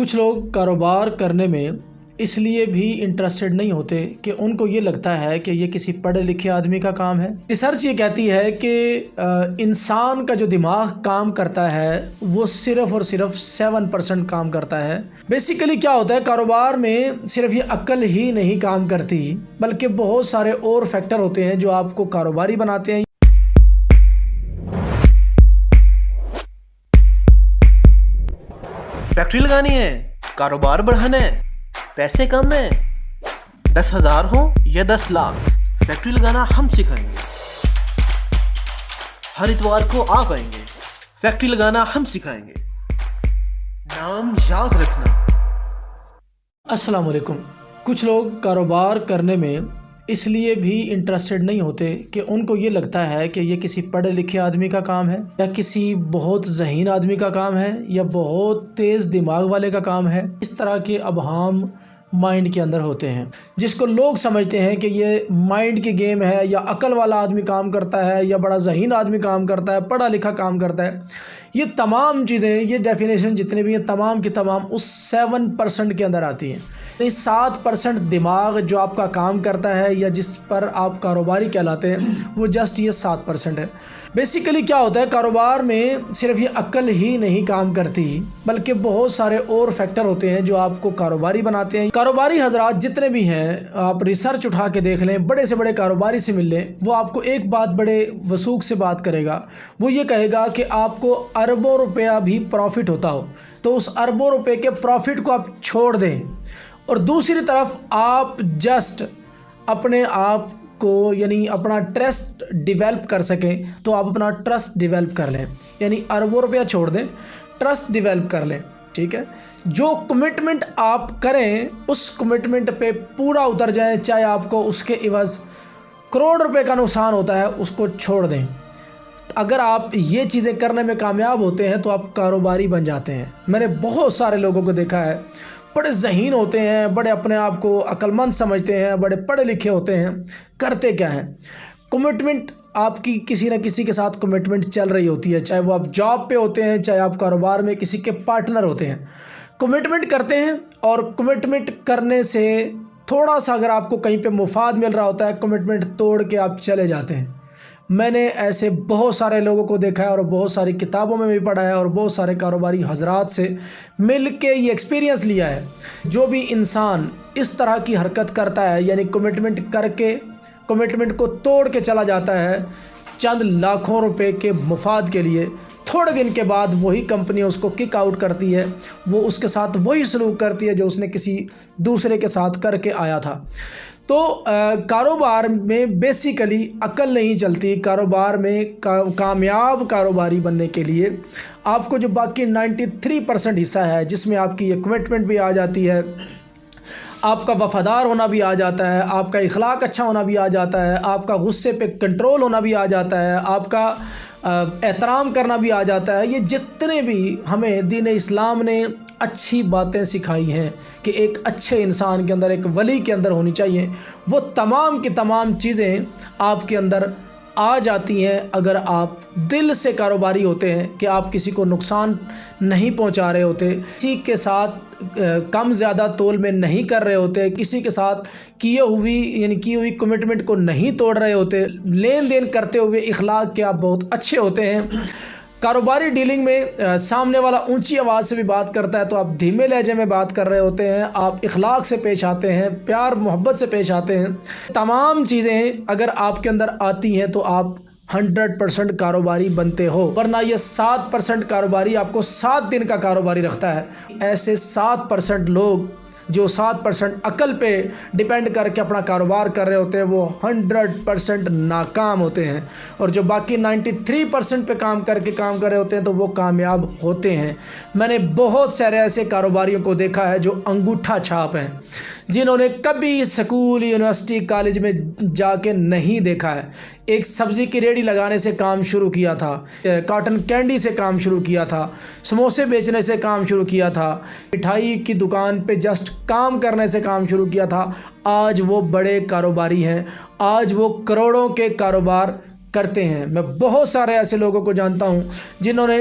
کچھ لوگ کاروبار کرنے میں اس لیے بھی انٹرسٹڈ نہیں ہوتے کہ ان کو یہ لگتا ہے کہ یہ کسی پڑھے لکھے آدمی کا کام ہے۔ ریسرچ یہ کہتی ہے کہ انسان کا جو دماغ کام کرتا ہے وہ صرف اور صرف 7% کام کرتا ہے۔ بیسیکلی کیا ہوتا ہے، کاروبار میں صرف یہ عقل ہی نہیں کام کرتی بلکہ بہت سارے اور فیکٹر ہوتے ہیں جو آپ کو کاروباری بناتے ہیں۔ فیکٹری لگانی ہے، کاروبار بڑھانا ہے، پیسے کم ہیں، 10,000 ہو یا 10 لاکھ، فیکٹری لگانا ہم سکھائیں گے۔ ہر اتوار کو آپ آئیں گے، فیکٹری لگانا ہم سکھائیں گے۔ نام یاد رکھنا۔ السلام علیکم۔ کچھ لوگ کاروبار کرنے میں اس لیے بھی انٹرسٹڈ نہیں ہوتے کہ ان کو یہ لگتا ہے کہ یہ کسی پڑھے لکھے آدمی کا کام ہے یا کسی بہت ذہین آدمی کا کام ہے یا بہت تیز دماغ والے کا کام ہے۔ اس طرح کے ابہام مائنڈ کے اندر ہوتے ہیں جس کو لوگ سمجھتے ہیں کہ یہ مائنڈ کی گیم ہے، یا عقل والا آدمی کام کرتا ہے، یا بڑا ذہین آدمی کام کرتا ہے، پڑھا لکھا کام کرتا ہے۔ یہ تمام چیزیں، یہ ڈیفینیشن جتنے بھی ہیں تمام کی تمام اس 7% کے اندر آتی ہیں۔ 7% دماغ جو آپ کا کام کرتا ہے یا جس پر آپ کاروباری کہلاتے ہیں، وہ جسٹ یہ 7% ہے۔ بیسیکلی کیا ہوتا ہے، کاروبار میں صرف یہ عقل ہی نہیں کام کرتی بلکہ بہت سارے اور فیکٹر ہوتے ہیں جو آپ کو کاروباری بناتے ہیں۔ کاروباری حضرات جتنے بھی ہیں، آپ ریسرچ اٹھا کے دیکھ لیں، بڑے سے بڑے کاروباری سے مل لیں، وہ آپ کو ایک بات بڑے وثوق سے بات کرے گا۔ وہ یہ کہے گا کہ آپ کو اربوں روپیہ بھی پروفٹ ہوتا ہو تو اس اربوں روپے کے پروفٹ کو آپ چھوڑ دیں، اور دوسری طرف آپ جسٹ اپنے آپ کو یعنی اپنا ٹرسٹ ڈیولپ کر سکیں تو آپ اپنا ٹرسٹ ڈیولپ کر لیں، یعنی اربوں روپیہ چھوڑ دیں، ٹرسٹ ڈیولپ کر لیں۔ ٹھیک ہے، جو کمٹمنٹ آپ کریں اس کمٹمنٹ پہ پورا اتر جائیں، چاہے آپ کو اس کے عوض کروڑ روپے کا نقصان ہوتا ہے، اس کو چھوڑ دیں۔ اگر آپ یہ چیزیں کرنے میں کامیاب ہوتے ہیں تو آپ کاروباری بن جاتے ہیں۔ میں نے بہت سارے لوگوں کو دیکھا ہے، بڑے ذہین ہوتے ہیں، بڑے اپنے آپ کو عقل مند سمجھتے ہیں، بڑے پڑھے لکھے ہوتے ہیں، کرتے کیا ہیں؟ کمٹمنٹ آپ کی کسی نہ کسی کے ساتھ کمٹمنٹ چل رہی ہوتی ہے، چاہے وہ آپ جاب پہ ہوتے ہیں، چاہے آپ کاروبار میں کسی کے پارٹنر ہوتے ہیں۔ کمٹمنٹ کرتے ہیں اور کمٹمنٹ کرنے سے تھوڑا سا اگر آپ کو کہیں پہ مفاد مل رہا ہوتا ہے، کمٹمنٹ توڑ کے آپ چلے جاتے ہیں۔ میں نے ایسے بہت سارے لوگوں کو دیکھا ہے اور بہت ساری کتابوں میں بھی پڑھا ہے اور بہت سارے کاروباری حضرات سے مل کے یہ ایکسپیرینس لیا ہے۔ جو بھی انسان اس طرح کی حرکت کرتا ہے، یعنی کمٹمنٹ کر کے کمٹمنٹ کو توڑ کے چلا جاتا ہے چند لاکھوں روپے کے مفاد کے لیے، تھوڑے دن کے بعد وہی کمپنی اس کو کک آؤٹ کرتی ہے، وہ اس کے ساتھ وہی سلوک کرتی ہے جو اس نے کسی دوسرے کے ساتھ کر کے آیا تھا۔ تو کاروبار میں بیسیکلی عقل نہیں چلتی۔ کاروبار میں کامیاب کاروباری بننے کے لیے آپ کو جو باقی 93% حصہ ہے، جس میں آپ کی یہ کمٹمنٹ بھی آ جاتی ہے، آپ کا وفادار ہونا بھی آ جاتا ہے، آپ کا اخلاق اچھا ہونا بھی آ جاتا ہے، آپ کا غصے پہ کنٹرول ہونا بھی آ جاتا ہے، آپ کا احترام کرنا بھی آ جاتا ہے۔ یہ جتنے بھی ہمیں دین اسلام نے اچھی باتیں سکھائی ہیں کہ ایک اچھے انسان کے اندر، ایک ولی کے اندر ہونی چاہیے، وہ تمام کی تمام چیزیں آپ کے اندر آ جاتی ہیں اگر آپ دل سے کاروباری ہوتے ہیں، کہ آپ کسی کو نقصان نہیں پہنچا رہے ہوتے، کسی کے ساتھ کم زیادہ تول میں نہیں کر رہے ہوتے، کسی کے ساتھ کی ہوئی کمٹمنٹ کو نہیں توڑ رہے ہوتے، لین دین کرتے ہوئے اخلاق کے آپ بہت اچھے ہوتے ہیں۔ کاروباری ڈیلنگ میں سامنے والا اونچی آواز سے بھی بات کرتا ہے تو آپ دھیمے لہجے میں بات کر رہے ہوتے ہیں، آپ اخلاق سے پیش آتے ہیں، پیار محبت سے پیش آتے ہیں۔ تمام چیزیں اگر آپ کے اندر آتی ہیں تو آپ 100% کاروباری بنتے ہو، ورنہ یہ 7% کاروباری آپ کو 7 دن کا کاروباری رکھتا ہے۔ ایسے 7% لوگ جو 7% عقل پہ ڈیپینڈ کر کے اپنا کاروبار کر رہے ہوتے ہیں، وہ 100% ناکام ہوتے ہیں، اور جو باقی 93% پہ کام کر رہے ہوتے ہیں تو وہ کامیاب ہوتے ہیں۔ میں نے بہت سارے ایسے کاروباریوں کو دیکھا ہے جو انگوٹھا چھاپ ہیں، جنہوں نے کبھی سکول، یونیورسٹی، کالج میں جا کے نہیں دیکھا ہے۔ ایک سبزی کی ریڑھی لگانے سے کام شروع کیا تھا، کاٹن کینڈی سے کام شروع کیا تھا، سموسے بیچنے سے کام شروع کیا تھا، مٹھائی کی دکان پہ جسٹ کام کرنے سے کام شروع کیا تھا۔ آج وہ بڑے کاروباری ہیں، آج وہ کروڑوں کے کاروبار کرتے ہیں۔ میں بہت سارے ایسے لوگوں کو جانتا ہوں جنہوں نے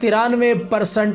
93%